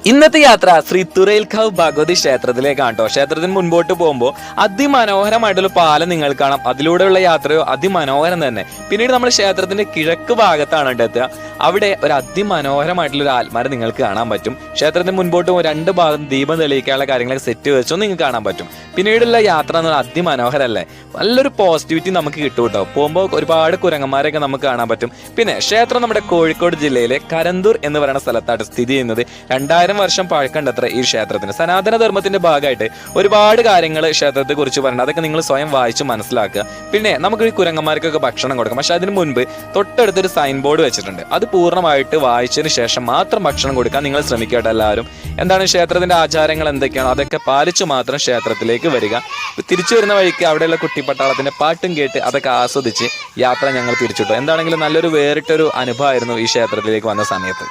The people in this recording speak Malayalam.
ഇന്നത്തെ യാത്ര ശ്രീ തുറയിൽക്കാവ് ഭഗവതി ക്ഷേത്രത്തിലേക്കാണ് കേട്ടോ. ക്ഷേത്രത്തിന് മുൻപോട്ട് പോകുമ്പോൾ അതിമനോഹരമായിട്ടുള്ള പാലം നിങ്ങൾ കാണാം. അതിലൂടെയുള്ള യാത്രയോ അതിമനോഹരം തന്നെ. പിന്നീട് നമ്മൾ ക്ഷേത്രത്തിന്റെ കിഴക്ക് ഭാഗത്താണ് എത്തുക. അവിടെ ഒരു അതിമനോഹരമായിട്ടുള്ള ഒരു ആൽമരം നിങ്ങൾക്ക് കാണാൻ പറ്റും. ക്ഷേത്രത്തിന് മുൻപോട്ട് പോകുമ്പോൾ രണ്ട് ഭാഗം ദീപം തെളിയിക്കാനുള്ള കാര്യങ്ങളൊക്കെ സെറ്റ് വെച്ചോ നിങ്ങൾക്ക് കാണാൻ പറ്റും. പിന്നീടുള്ള യാത്ര എന്ന് പറഞ്ഞാൽ അതിമനോഹരല്ലേ, നല്ലൊരു പോസിറ്റിവിറ്റി നമുക്ക് കിട്ടും കേട്ടോ. പോകുമ്പോൾ ഒരുപാട് കുരങ്ങന്മാരെയൊക്കെ നമുക്ക് കാണാൻ പറ്റും. പിന്നെ ക്ഷേത്രം നമ്മുടെ കോഴിക്കോട് ജില്ലയിലെ കരന്തൂർ എന്ന് പറയുന്ന സ്ഥലത്താണ് സ്ഥിതി ചെയ്യുന്നത്. 2000 വർഷം പഴക്കണ്ടത്ര ഈ ക്ഷേത്രത്തിന്. സനാതന ധർമ്മത്തിന്റെ ഭാഗമായിട്ട് ഒരുപാട് കാര്യങ്ങൾ ക്ഷേത്രത്തെ കുറിച്ച് പറയുന്നത്, അതൊക്കെ നിങ്ങൾ സ്വയം വായിച്ച് മനസ്സിലാക്കുക. പിന്നെ നമുക്ക് ഈ കുരങ്ങന്മാർക്കൊക്കെ ഭക്ഷണം കൊടുക്കാം. പക്ഷെ അതിന് മുൻപ് തൊട്ടടുത്തൊരു സൈൻ ബോർഡ് വെച്ചിട്ടുണ്ട്. അത് പൂർണ്ണമായിട്ട് വായിച്ചതിന് ശേഷം മാത്രം ഭക്ഷണം കൊടുക്കാൻ നിങ്ങൾ ശ്രമിക്കട്ടെ എല്ലാവരും. എന്താണ് ക്ഷേത്രത്തിന്റെ ആചാരങ്ങൾ എന്തൊക്കെയാണോ അതൊക്കെ പാലിച്ചു മാത്രം ക്ഷേത്രത്തിലേക്ക് വരിക. തിരിച്ചു വരുന്ന വഴിക്ക് അവിടെയുള്ള കുട്ടിപ്പട്ടാളത്തിന്റെ പാട്ടും കേട്ട് അതൊക്കെ ആസ്വദിച്ച് യാത്ര ഞങ്ങൾ തിരിച്ചിട്ടു. എന്താണെങ്കിലും നല്ലൊരു വേറിട്ടൊരു അനുഭവമായിരുന്നു ഈ ക്ഷേത്രത്തിലേക്ക് വന്ന സമയത്ത്.